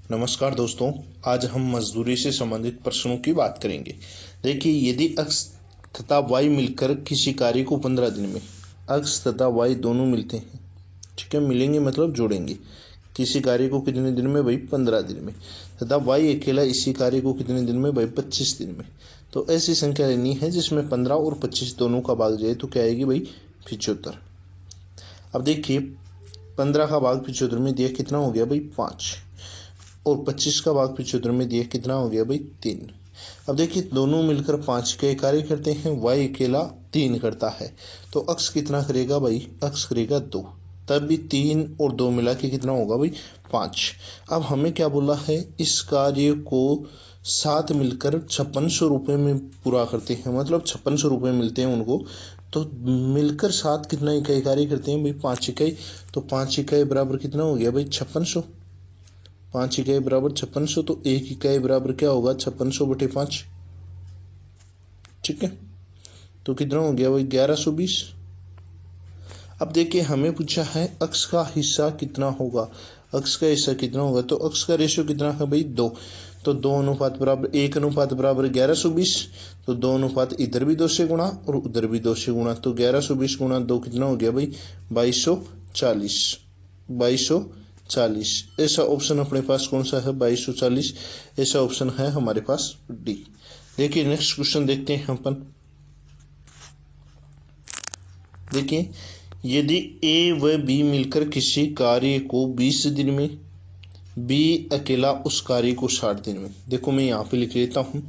नमस्कार दोस्तों, आज हम मजदूरी से संबंधित प्रश्नों की बात करेंगे। देखिए, यदि x तथा y मिलकर किसी कार्य को 15 दिन में, x तथा y दोनों मिलते हैं, ठीक है, मिलेंगे मतलब जोड़ेंगे किसी कार्य को कितने दिन में भाई 15 दिन में, तथा y अकेला इसी कार्य को कितने दिन में भाई 25 दिन में। तो ऐसी संख्या लेनी है जिसमें 15 और 25 दोनों का भाग जाए तो क्या आएगी भाई 75। अब देखिए, 15 का भाग 75 में दिया कितना हो गया भाई 5, और 25 का भाग 75 में दिया कितना हो गया भाई 3। अब देखिए, दोनों मिलकर 5 के कार्य करते हैं, y अकेला 3 करता है, तो x कितना करेगा भाई, x करेगा 2, तब भी 3 और 2 मिला के कितना होगा भाई 5। अब हमें क्या बोला है, इस कार्य को 7 मिलकर 5600 रुपये में पूरा करते हैं, मतलब 5600 रुपये मिलते हैं उनको। तो मिलकर 7 कितना इकाई कार्य करते हैं भाई 5 इकाई, तो 5 इकाई बराबर कितना हो गया भाई 5600। 5 इकाई बराबर 5600, तो 1 इकाई बराबर क्या होगा 5600/5, ठीक है। तो कितना हो गया भाई 1120। अब देखिए, हमें पूछा है x का हिस्सा कितना होगा, x का हिस्सा कितना होगा, तो x का रेशियो कितना है भाई 2, तो 2 अनुपात बराबर 1 अनुपात बराबर 1120, तो 2 अनुपात इधर भी 2 से गुणा और उधर भी 2 से गुणा, तो 1120 गुणा 2 कितना हो गया भाई 2240। ऐसा ऑप्शन अपने पास कौन सा है 2240, ऐसा ऑप्शन है हमारे पास डी। देखिए, नेक्स्ट क्वेश्चन देखते हैं अपन। देखिए, यदि ए व बी मिलकर किसी कार्य को 20 दिन में, बी अकेला उस कार्य को 60 दिन में। देखो, मैं यहाँ पे लिख लेता हूं,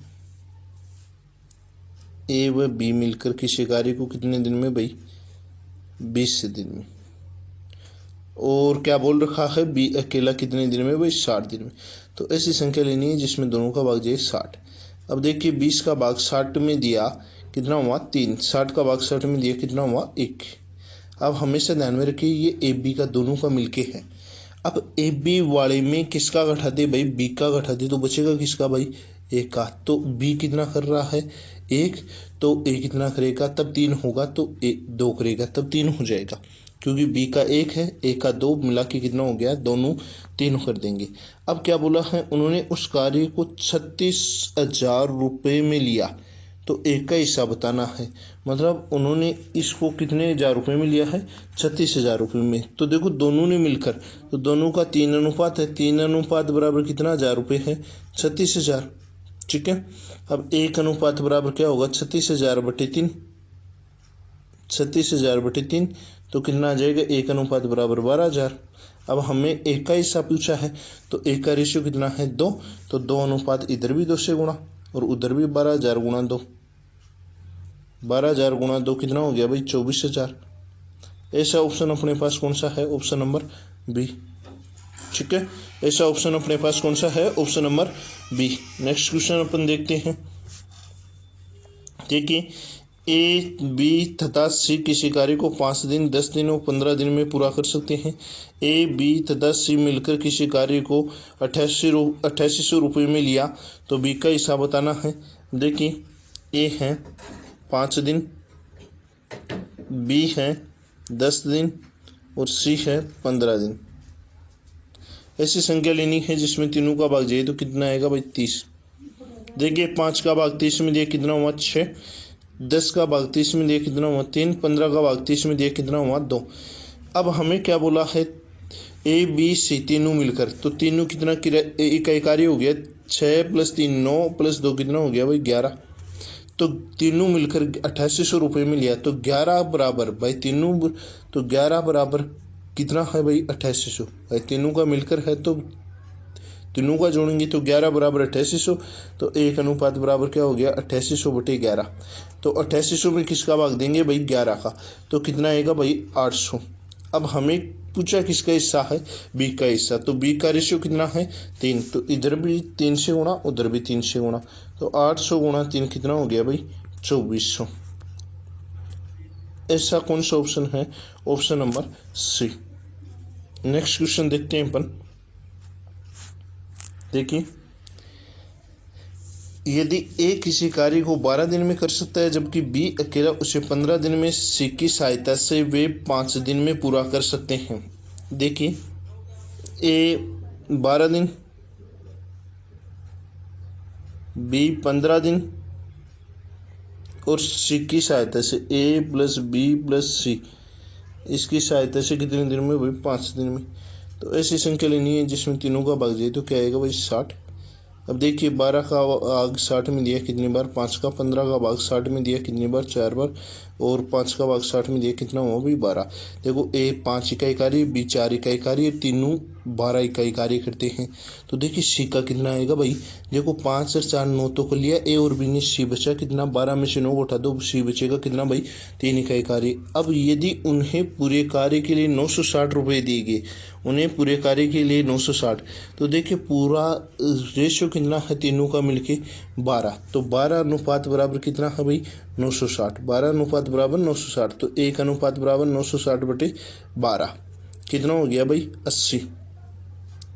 ए व बी मिलकर किसी कार्य को कितने दिन में भाई 20 दिन में, और क्या बोल रखा है बी अकेला कितने दिन में भाई 60 दिन में। तो ऐसी संख्या लेनी है जिसमें दोनों का भाग जाए 60। अब देखिए, 20 का भाग 60 में दिया कितना हुआ 3, 60 का भाग 60 में दिया कितना हुआ 1। अब हमेशा ध्यान में रखिए, ये ए बी का दोनों का मिलके है। अब ए बी वाले में किसका घटाते भाई बी का घटाते, तो बचेगा किसका भाई ए का। तो बी कितना कर रहा है 1, तो ए कितना करेगा तब 3 होगा, तो ए 2 करेगा तब 3 हो जाएगा, क्योंकि बी का 1 है, ए का 2 मिला के कितना हो गया, दोनों 3 कर देंगे। अब क्या बोला है, उन्होंने उस कार्य को 36,000 रुपये में लिया, तो एक का हिस्सा बताना है, मतलब उन्होंने इसको कितने हजार रुपये में लिया है 36,000 रुपये में। तो देखो, दोनों ने मिलकर, तो दोनों का 3 अनुपात है, 3 अनुपात बराबर कितना 1000 रुपये है 36,000, ठीक है। अब 1 अनुपात बराबर क्या होगा 36,000/3, 36,000/3, तो कितना आ जाएगा 1 अनुपात बराबर 12,000। अब हमें एक का हिस्सा पूछा है, तो एक का रेशियो कितना है 2, तो 2 अनुपात इधर भी 2 से गुणा और उधर भी 12,000 गुणा 2, 12,000 गुणा 2 कितना हो गया भाई 24,000। ऐसा ऑप्शन अपने पास कौन सा है, ऑप्शन नंबर बी, ठीक है। ऐसा ऑप्शन अपने पास कौन सा है, option number B. Next question अपन देखते हैं। देखिए, ए बी तथा सी किसी कार्य को 5 दिन 10 दिन और 15 दिन में पूरा कर सकते हैं। ए बी तथा सी मिलकर किसी कार्य को 8800 रुपये में लिया, तो बी का हिस्सा बताना है। देखिए, ए है 5 दिन, बी है 10 दिन और सी है 15 दिन। ऐसी संख्या लेनी है जिसमें तीनों का भाग जाए, तो कितना आएगा भाई 30। देखिए, 5 का भाग 30 में दिया कितना हुआ 6, 10 का भाग 30 में दिया कितना हुआ 3, 15 का भाग 30 में दिया कितना हुआ 2। अब हमें क्या बोला है, ए बी सी तीनों मिलकर, तो तीनों कितना इकाई कार्य हो गया 6 + 3 9 + 2 कितना हो गया भाई 11। तो तीनों मिलकर 8800 रुपये में लिया, तो 11 बराबर भाई तीनों, तो 11 बराबर कितना है भाई 8800, भाई तीनों का मिलकर है तो तीनों का जोड़ेंगे तो 11 बराबर 8800, तो 1 अनुपात बराबर क्या हो गया 8800/11। तो 8800 में किसका भाग देंगे भाई 11 का, तो कितना आएगा भाई 800। अब हमें पूछा किसका हिस्सा है, बी का हिस्सा, तो बी का रेशियो कितना है 3, तो इधर भी 3 से गुणा उधर भी 3 से गुणा, तो 800 गुणा 3 कितना हो गया भाई 2400। ऐसा कौन सा ऑप्शन है, option number C. Next question देखते हैं अपन। देखिए, यदि ए किसी कार्य को 12 दिन में कर सकता है जबकि बी अकेला उसे 15 दिन में, सी की सहायता से वे 5 दिन में पूरा कर सकते हैं। देखिए, ए 12 दिन, बी 15 दिन और सी की सहायता से ए प्लस बी प्लस सी, इसकी सहायता से कितने दिन में भाई 5 दिन में। तो ऐसी संख्या लेनी है जिसमें तीनों का भाग जाए, तो क्या आएगा भाई 60। अब देखिए 12 का भाग 60 में दिया कितनी बार 5 का, 15 का भाग 60 में दिया कितनी बार 4 बार, और 5 का भाग 60 में दिया कितना हुआ भाई 12। देखो ए 5 इकाई कार्य, बी 4 इकाई कार्य, तीनों 12 इकाई कार्य करते हैं। तो देखिए सी का कितना आएगा भाई, देखो 5 और 4 9 तो कर लिया, ए और बी ने सी बचा कितना 12 में से 9 उठा दो, सी बचेगा कितना भाई 3 इकाई कार्य। अब यदि उन्हें पूरे कार्य के लिए 960 रुपये दिए गए, उन्हें पूरे कार्य के लिए 960, तो देखिए पूरा रेशियो कितना है तीनों का मिलके 12, तो 12 अनुपात बराबर कितना है भाई 960, 12 अनुपात बराबर 960, तो 1 अनुपात बराबर 960 बटे 12 कितना हो गया भाई 80।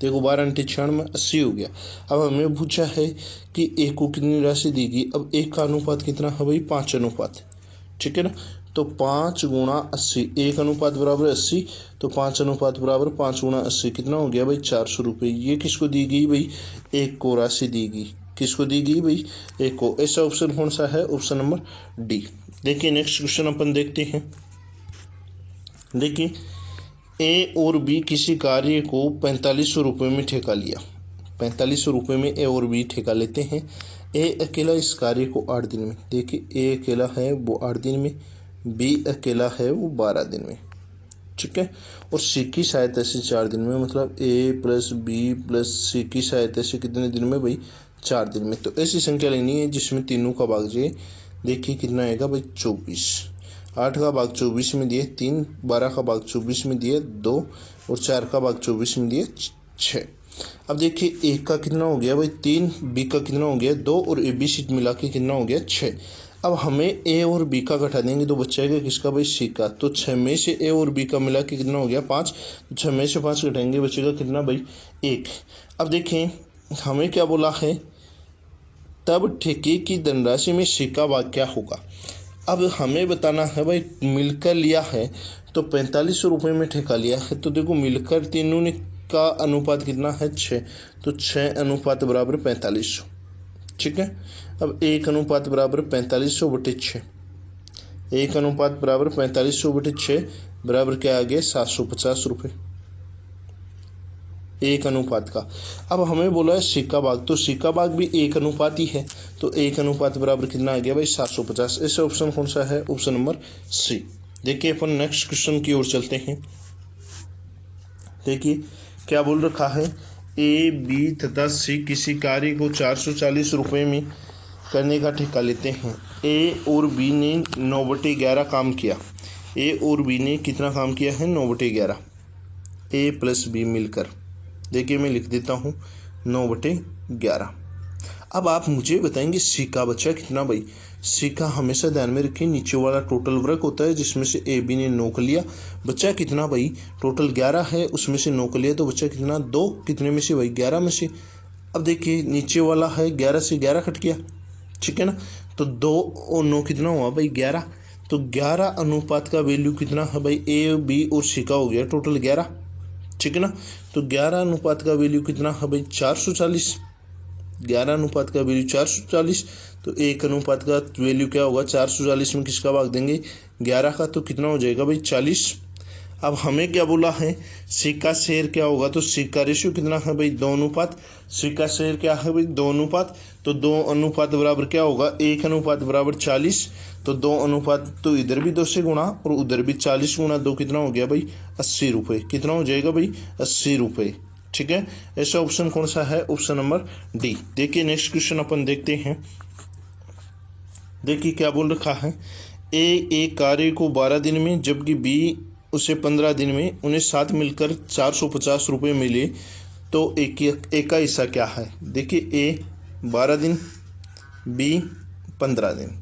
देखो 12 × 96 80 हो गया। अब हमें पूछा है कि एक को कितनी राशि दी गई, अब एक का अनुपात कितना है भाई 5 अनुपात, ठीक है ना। तो 5 गुणा 80, 1 अनुपात बराबर 80, तो 5 अनुपात बराबर 5 गुणा 80 कितना हो गया भाई 400 रुपये। ये किसको दी गई भाई, एक को राशि दी गई, किसको दी गई भाई एक को। ऐसा ऑप्शन कौन सा है, ऑप्शन नंबर डी। देखिए नेक्स्ट क्वेश्चन अपन देखते हैं। देखिए ए और बी किसी कार्य को 4500 रुपये में ठेका लिया, 4500 रुपये में ए और बी ठेका लेते हैं। ए अकेला इस कार्य को 8 दिन में, देखिए ए अकेला है वो 8 दिन में, बी अकेला है वो 12 दिन में, ठीक है। और सी की सहायता से 4 दिन में, मतलब ए प्लस बी प्लस सी की सहायता से कितने दिन में भाई 4 दिन में। तो ऐसी संख्या लेनी है जिसमें तीनों का भाग जाए। देखिए कितना आएगा भाई 24, 8 का भाग 24 में दिए 3, 12 का भाग 24 में दिए 2, और 4 का भाग 24 में दिए 6। अब देखिए एक का कितना हो गया भाई 3, बी का कितना हो गया 2, और ए बी सी मिला के कितना हो गया 6। अब हमें ए और बी का घटा देंगे तो बचेगा किसका भाई सी का। तो 6 में से ए और बी का मिला के कितना हो गया 5, तो 6 में से 5 घटाएंगे बचेगा कितना भाई 1। अब देखें हमें क्या बोला है, तब ठेके की धनराशि में सी का भाग क्या होगा। अब हमें बताना है भाई मिलकर लिया है तो 4500 रुपये में ठेका लिया है, तो देखो मिलकर तीनों ने का अनुपात कितना है 6, तो 6 अनुपात बराबर 4500, ठीक है। अब 1 अनुपात बराबर 4500 बटे 6, 1 अनुपात बराबर 4500 बटे 6 बराबर क्या आ गया 750 रुपये 1 अनुपात का। अब हमें बोला है सिक्का भाग, तो सिक्का भाग भी 1 अनुपात ही है, तो 1 अनुपात बराबर कितना आ गया भाई 750। ऐसे ऑप्शन कौन सा है, ऑप्शन नंबर सी। देखिए अपन नेक्स्ट क्वेश्चन की ओर चलते हैं। देखिए क्या बोल रखा है, ए बी तथा सी किसी कार्य को 440 रुपये में करने का ठेका लेते हैं। ए और बी ने 9/11 काम किया, ए और बी ने कितना काम किया है 9/11, ए प्लस बी मिलकर। देखिए मैं लिख देता हूँ 9/11। अब आप मुझे बताएंगे सी का बचा कितना भाई। सी का हमेशा ध्यान में रखें नीचे वाला टोटल वर्क होता है, जिसमें से ए बी ने 9 कर लिया, बचा कितना भाई टोटल 11 है, उसमें से 9 कर लिया तो बचा कितना 2, कितने में से भाई 11 में से। अब देखिए नीचे वाला है 11 से 11 कट गया, ठीक है ना, तो 2 और 9 कितना हुआ भाई 11, तो 11 अनुपात का वैल्यू कितना है भाई ए बी और सी का हो गया टोटल 11, ठीक है ना। तो 11 अनुपात का वैल्यू कितना है भाई 440, 11 अनुपात का वैल्यू 440, तो 1 अनुपात का वैल्यू क्या होगा 440 में किसका भाग देंगे 11 का, तो कितना हो जाएगा भाई 40। अब हमें क्या बोला है सी का शेयर क्या होगा, तो सी का रेशियो कितना है भाई 2 अनुपात, सी का शेयर क्या है भाई 2 अनुपात, तो 2 अनुपात बराबर क्या होगा 1 अनुपात बराबर 40, तो 2 अनुपात तो इधर भी 2 से गुणा और उधर भी 40 गुणा 2 कितना हो गया भाई 80 रुपये, कितना हो जाएगा भाई 80 रुपये, ठीक है। ऐसा ऑप्शन कौन सा है, ऑप्शन नंबर डी। देखिए नेक्स्ट क्वेश्चन अपन देखते हैं। देखिए क्या बोल रखा है, ए एक कार्य को 12 दिन में जबकि बी उसे 15 दिन में, उन्हें साथ मिलकर 450 रुपये मिले, तो एक का हिस्सा क्या है। देखिए ए 12 दिन, बी 15 दिन,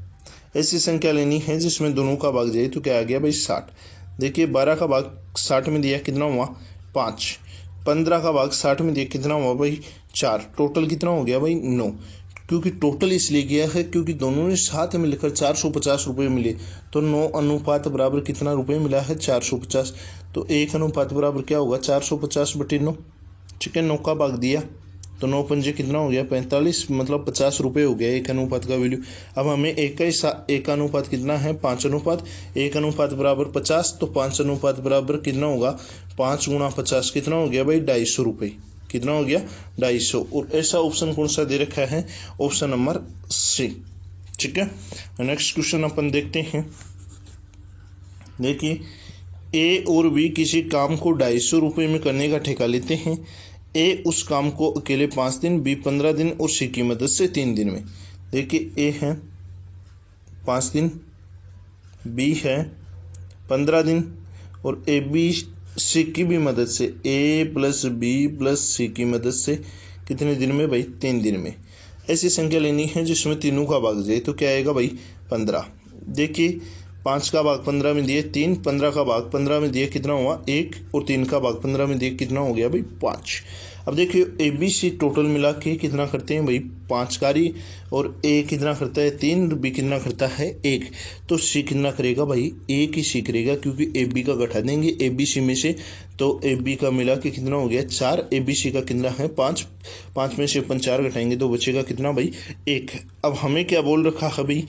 ऐसी संख्या लेनी है जिसमें दोनों का भाग जाए, तो क्या आ गया भाई 60। देखिए 12 का भाग 60 में दिया कितना हुआ 5, 15 का भाग 60 में दिया कितना हुआ भाई 4, टोटल कितना हो गया भाई 9, क्योंकि टोटल इसलिए गया है क्योंकि दोनों ने साथ मिलकर 450 रुपये मिले, तो 9 अनुपात बराबर कितना रुपये मिला है 450, तो 1 अनुपात बराबर क्या होगा 450 बटे 9, ठीक है, 9 का भाग दिया तो 9 पंजे कितना हो गया 45, मतलब 50 रुपये हो गया एक अनुपात का वैल्यू। अब हमें एक का अनुपात कितना है 5 अनुपात, एक अनुपात बराबर 50, तो 5 अनुपात बराबर कितना होगा 5 गुणा 50 कितना हो गया भाई 250 रुपये, कितना हो गया 250। और ऐसा ऑप्शन कौन सा दे रखा है, ऑप्शन नंबर सी। ठीक है, नेक्स्ट क्वेश्चन अपन देखते हैं। देखिए ए और बी किसी काम को 250 रुपये में करने का ठेका लेते हैं। ए उस काम को अकेले 5 दिन, बी 15 दिन और सी की मदद से 3 दिन में। देखिए ए है 5 दिन, बी है 15 दिन और ए बी सी की भी मदद से, ए प्लस बी प्लस सी की मदद से कितने दिन में भाई 3 दिन में। ऐसी संख्या लेनी है जिसमें तीनों का भाग जाए, तो क्या आएगा भाई 15। देखिए 5 का भाग 15 में दिए 3, 15 का भाग 15 में दिए कितना हुआ 1 और 3 का भाग 15 में दिए कितना हो गया भाई 5। अब देखिए ए बी सी टोटल मिला के कितना करते हैं भाई 5 कार्य, और ए कितना करता है 3, बी कितना करता है 1, तो सी कितना करेगा भाई 1 ही सी करेगा, क्योंकि ए बी का घटा देंगे ए बी सी में से, तो ए बी का मिला के कितना हो गया 4, ए बी सी का कितना है 5, 5 में से अपन 4 घटाएंगे तो बचेगा कितना भाई 1। अब हमें क्या बोल रखा है भाई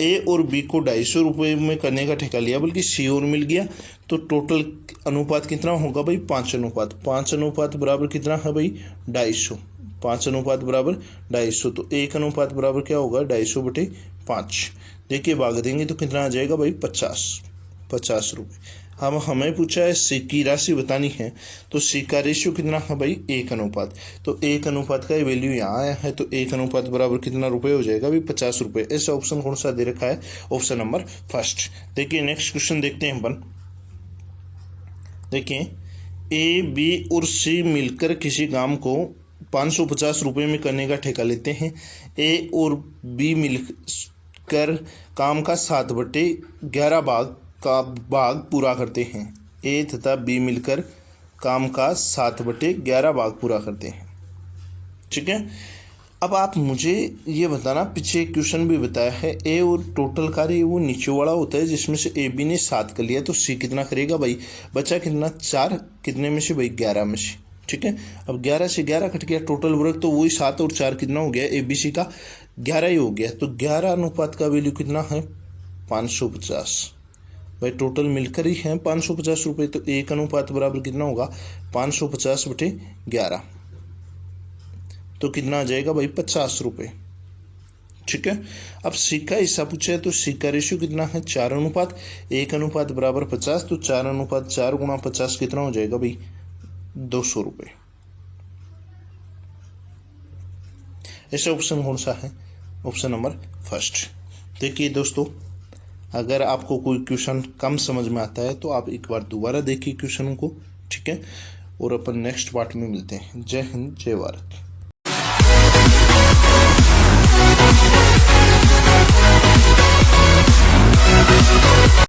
ए और बी को 250 रुपये में करने का ठेका लिया, बल्कि सी और मिल गया, तो टोटल अनुपात कितना होगा भाई 5 अनुपात। 5 अनुपात बराबर कितना है भाई 250, 5 अनुपात बराबर 250, तो 1 अनुपात बराबर क्या होगा 250/5। देखिए भाग देंगे तो कितना आ जाएगा भाई 50 रुपये। हम हमें पूछा है सी की राशि बतानी है, तो सी का रेशियो कितना है भाई 1 अनुपात, तो 1 अनुपात का वैल्यू यहाँ आया है, तो 1 अनुपात बराबर कितना रुपये हो जाएगा भाई 50 रुपये। ऐसा ऑप्शन कौन सा दे रखा है, ऑप्शन नंबर फर्स्ट। देखिए नेक्स्ट क्वेश्चन देखते हैं अपन। देखिए ए बी और सी मिलकर किसी काम को 550 रुपये में करने का ठेका लेते हैं। ए और बी मिलकर काम का 7/11 भाग पूरा करते हैं। ए तथा बी मिलकर काम का 7/11 भाग पूरा करते हैं। ठीक है, अब आप मुझे ये बताना, पीछे क्वेश्चन भी बताया है ए और टोटल कार्य वो नीचे वाला होता है, जिसमें से ए बी ने 7 कर लिया, तो सी कितना करेगा भाई, बचा कितना 4, कितने में से भाई 11 में से। ठीक है, अब 11 से 11 कट गया, टोटल वर्क तो वही 7 और 4 कितना हो गया ए बी सी का 11 ही हो गया, तो 11 अनुपात का वैल्यू कितना है 550 भाई, टोटल मिलकर ही है 550 रुपये, तो 1 अनुपात बराबर कितना होगा 550/11, तो कितना आ जाएगा भाई 50 रुपये। ठीक है, अब सी का हिस्सा पूछा है, तो सी का रेशियो कितना है 4 अनुपात, 1 अनुपात बराबर 50, तो 4 अनुपात 4 गुणा 50 कितना हो जाएगा भाई 200 रुपये। ऐसा ऑप्शन कौन सा है, ऑप्शन नंबर फर्स्ट। देखिए दोस्तों, अगर आपको कोई क्वेश्चन कम समझ में आता है तो आप एक बार दोबारा देखिए क्वेश्चन को। ठीक है, और अपन नेक्स्ट पार्ट में मिलते हैं। जय हिंद, जय भारत।